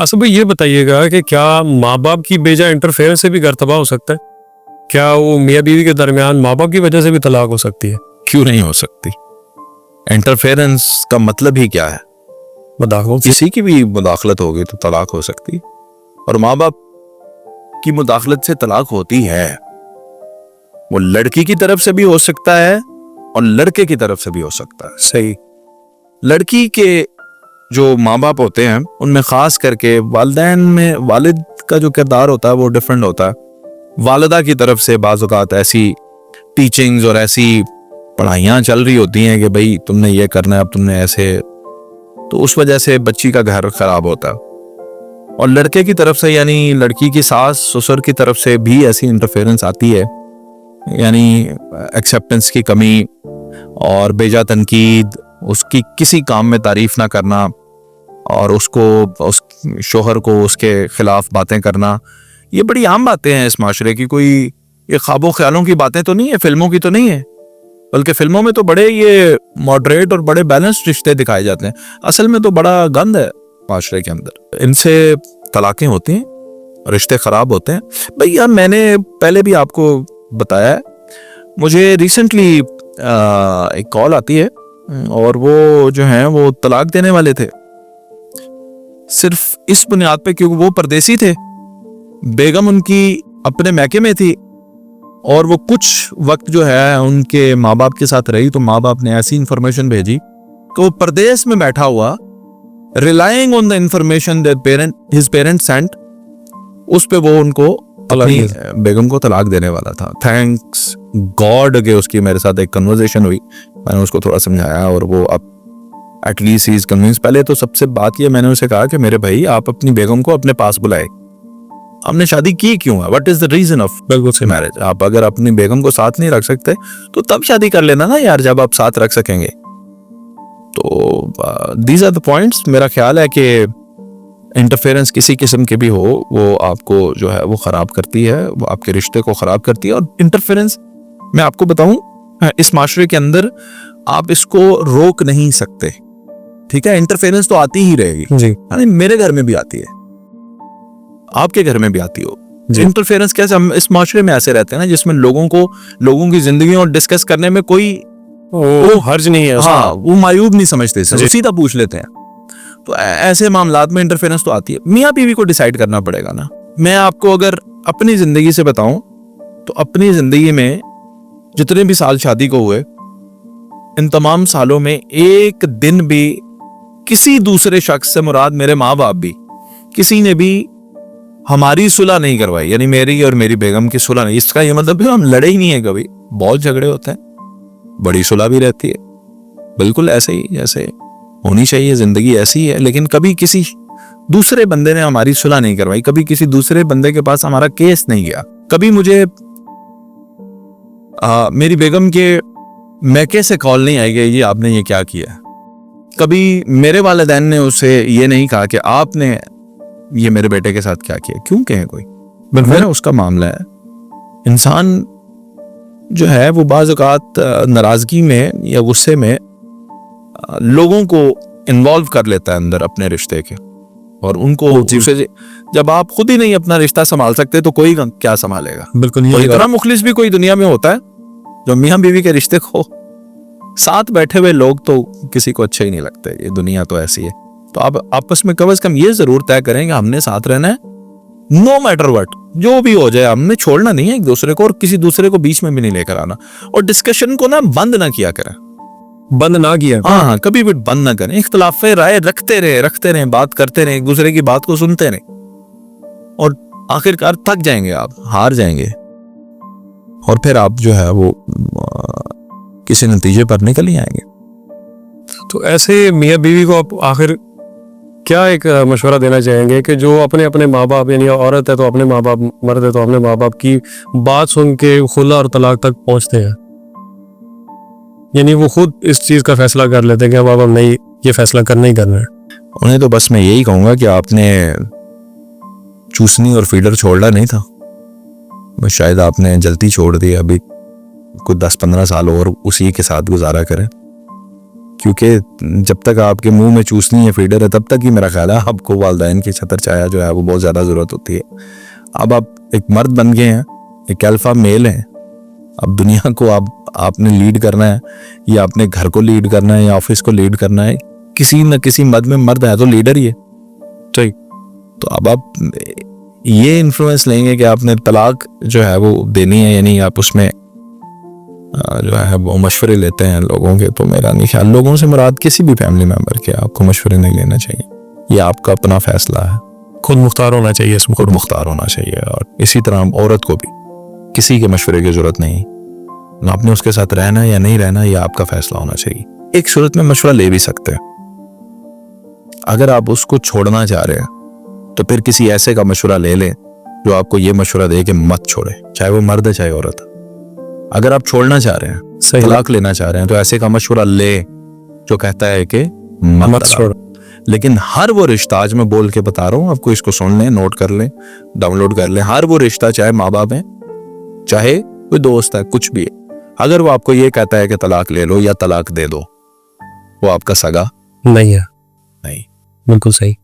असद भाई ये बताइएगा कि क्या माँ बाप की बेजा इंटरफेरेंस से भी घर तबाह हो सकता है? क्या वो मियाँ बीवी के दरमियान माँ बाप की वजह से भी तलाक हो सकती है? क्यों नहीं हो सकती? इंटरफेरेंस का मतलब ही क्या है? मुदाखलत। किसी की भी मुदाखलत होगी तो तलाक हो सकती, और माँ बाप की मुदाखलत से तलाक होती है। वो लड़की की तरफ से भी हो सकता है और लड़के की तरफ से भी हो सकता है। सही। लड़की के जो माँ बाप होते हैं उनमें खास करके वालिदैन में वालिद का जो किरदार होता है वो डिफरेंट होता है। वालिदा की तरफ से बाज़ औक़ात ऐसी टीचिंग्स और ऐसी पढ़ाइयाँ चल रही होती हैं कि भाई तुमने ये करना है, अब तुमने ऐसे, तो उस वजह से बच्ची का घर खराब होता है। और लड़के की तरफ से यानी लड़की की सास ससुर की तरफ से भी ऐसी इंटरफेरेंस आती है, यानी एक्सेप्टेंस की कमी और बेजा तनकीद, उसकी किसी काम में तारीफ ना करना और उसको उस शोहर को उसके खिलाफ बातें करना। ये बड़ी आम बातें हैं इस माशरे की। कोई ये ख्वाबों ख्यालों की बातें तो नहीं है, फिल्मों की तो नहीं है, बल्कि फिल्मों में तो बड़े ये मॉडरेट और बड़े बैलेंस्ड रिश्ते दिखाए जाते हैं। असल में तो बड़ा गंद है माशरे के अंदर। इनसे तलाकें होती हैं, रिश्ते खराब होते हैं। भैया मैंने पहले भी आपको बताया है, मुझे रिसेंटली एक कॉल आती है और वो जो है वो तलाक देने वाले थे, सिर्फ इस बुनियाद पे क्योंकि वो परदेसी थे, बेगम उनकी अपने मैके में थी और वो कुछ वक्त जो है उनके माँ बाप के साथ रही, तो माँ बाप ने ऐसी इंफॉर्मेशन भेजी कि वो परदेश में बैठा हुआ, relying on the information that his parents sent, उस पे वो उनको अपनी बेगम को तलाक देने वाला था। थैंक्स गॉड के उसकी मेरे साथ एक कन्वर्सेशन हुई, मैंने उसको थोड़ा समझाया और वो अब एटलीस्ट ही इज कन्विंस। पहले तो सबसे बात ये, मैंने उसे कहा कि मेरे भाई आप अपनी बेगम को अपने पास बुलाए, हमने शादी की क्यों है, what is the reason of marriage. आप अगर अपनी बेगम को साथ नहीं रख सकते तो तब शादी कर लेना ना यार, जब आप साथ रख सकेंगे। तो दीज आर द पॉइंट्स। मेरा ख्याल है कि इंटरफेरेंस किसी किस्म की भी हो, वो आपको जो है वो खराब करती है, वो आपके रिश्ते को खराब करती है। और इंटरफेरेंस मैं आपको बताऊं, इस माशरे के अंदर आप इसको रोक नहीं सकते, ठीक है। इंटरफेरेंस तो आती ही रहेगी जी। मेरे घर में भी आती है, आपके घर में भी आती हो। इंटरफेरेंस कैसे, हम इस माशरे में ऐसे रहते हैं ना जिसमें लोगों की जिंदगी और डिस्कस करने में कोई वो हर्ज नहीं है। हाँ, वो मायूब नहीं समझते, सीधा पूछ लेते हैं। तो ऐसे मामलात में इंटरफेरेंस तो आती है। मियाँ बीवी को डिसाइड करना पड़ेगा ना। मैं आपको अगर अपनी जिंदगी से बताऊं तो अपनी जिंदगी में जितने भी साल शादी को हुए, इन तमाम सालों में एक दिन भी किसी दूसरे शख्स से, मुराद मेरे माँ बाप भी, किसी ने भी हमारी सुलह नहीं करवाई, यानी मेरी और मेरी बेगम की सुलह नहीं। इसका ये मतलब हम लड़े ही नहीं है कभी। बहुत झगड़े होते हैं, बड़ी सुलह भी रहती है, बिल्कुल ऐसे ही जैसे होनी चाहिए, जिंदगी ऐसी है। लेकिन कभी किसी दूसरे बंदे ने हमारी सुलह नहीं करवाई, कभी किसी दूसरे बंदे के पास हमारा केस नहीं गया, कभी मुझे मेरी बेगम के मैके से कॉल नहीं आई कि ये आपने ये क्या किया। कभी मेरे वालिदैन ने उसे ये नहीं कहा कि आपने ये मेरे बेटे के साथ क्या किया। क्यों कहे कोई, मेरा उसका मामला है। इंसान जो है वो बाज़ औक़ात नाराजगी में या गुस्से में लोगों को इन्वॉल्व कर लेता है अंदर अपने रिश्ते के, और उनको जब आप खुद ही नहीं अपना रिश्ता संभाल सकते तो कोई क्या संभालेगा। बिल्कुल। इतना मुखलिस भी कोई दुनिया में होता है जो मियाँ बीवी के रिश्ते को, साथ बैठे हुए लोग तो किसी को अच्छे ही नहीं लगते। ये दुनिया तो ऐसी है। तो आप आपस में कम से कम ये जरूर तय करें कि हमने साथ रहना है, नो मैटर व्हाट, जो भी हो जाए। हमने छोड़ना नहीं है एक दूसरे को, और किसी दूसरे को बीच में भी नहीं लेकर आना। और डिस्कशन को ना बंद ना किया करें, बंद ना किया। हाँ, कभी भी बंद ना करें। इख्तिलाफे राय रखते रहे, बात करते रहे, एक दूसरे की बात को सुनते रहे, और आखिरकार थक जाएंगे, आप हार जाएंगे, और फिर आप जो है वो किसी नतीजे पर निकल ही आएंगे। तो ऐसे मियाँ बीवी को आप आखिर क्या एक मशवरा देना चाहेंगे कि जो अपने अपने माँ बाप, यानी औरत है तो अपने माँ बाप, मर्द है तो अपने माँ बाप की बात सुन के खुला और तलाक तक पहुंचते हैं, यानी वो खुद इस चीज़ का फैसला कर लेते हैं कि अब हम नहीं, ये फैसला करना ही करना है। उन्हें तो बस मैं यही कहूँगा कि आपने चूसनी और फीडर छोड़ना नहीं था, बस शायद आपने जल्दी छोड़ दिया। अभी कुछ 10-15 साल और उसी के साथ गुजारा करें, क्योंकि जब तक आपके मुंह में चूसनी है फीडर है तब तक ही मेरा ख्याल है आपको वालिदैन की छतर छाया जो है वो बहुत ज़्यादा ज़रूरत होती है। अब आप एक मर्द बन गए हैं, एक अल्फा मेल हैं, अब दुनिया को आपने लीड करना है, या अपने घर को लीड करना है, या ऑफिस को लीड करना है। किसी न किसी मद में मर्द है तो लीडर ही है। सही। तो अब आप ये इन्फ्लुएंस लेंगे कि आपने तलाक जो है वो देनी है, यानी आप उसमें जो है वो मशवरे लेते हैं लोगों के, तो मेरा नहीं ख्याल, लोगों से मुराद किसी भी फैमिली मेंबर के, आपको मशवरे नहीं लेना चाहिए। ये आपका अपना फैसला है, खुद मुख्तार होना चाहिए इसमें, खुद मुख्तार होना चाहिए। और इसी तरह औरत को भी किसी के मशवरे की जरूरत नहीं, ना आपने उसके साथ रहना या नहीं रहना, ये आपका फैसला होना चाहिए। एक सूरत में मशवरा ले भी सकते हैं, अगर आप उसको छोड़ना चाह रहे हैं तो फिर किसी ऐसे का मशवरा ले लें जो आपको ये मशवरा दे कि मत छोड़े, चाहे वो मर्द है चाहे औरत है। अगर आप छोड़ना चाह रहे हैं, सही, तलाक लेना चाह रहे हैं, तो ऐसे का मशवरा ले जो कहता है कि मत छोड़। लेकिन हर वो रिश्ता, आज मैं बोल के बता रहा हूं आपको, इसको सुन लें, नोट कर लें, डाउनलोड कर लें, हर वो रिश्ता, चाहे माँ बाप है, चाहे कोई दोस्त है, कुछ भी है, अगर वो आपको ये कहता है कि तलाक ले लो या तलाक दे दो, वो आपका सगा नहीं है। नहीं। बिल्कुल सही।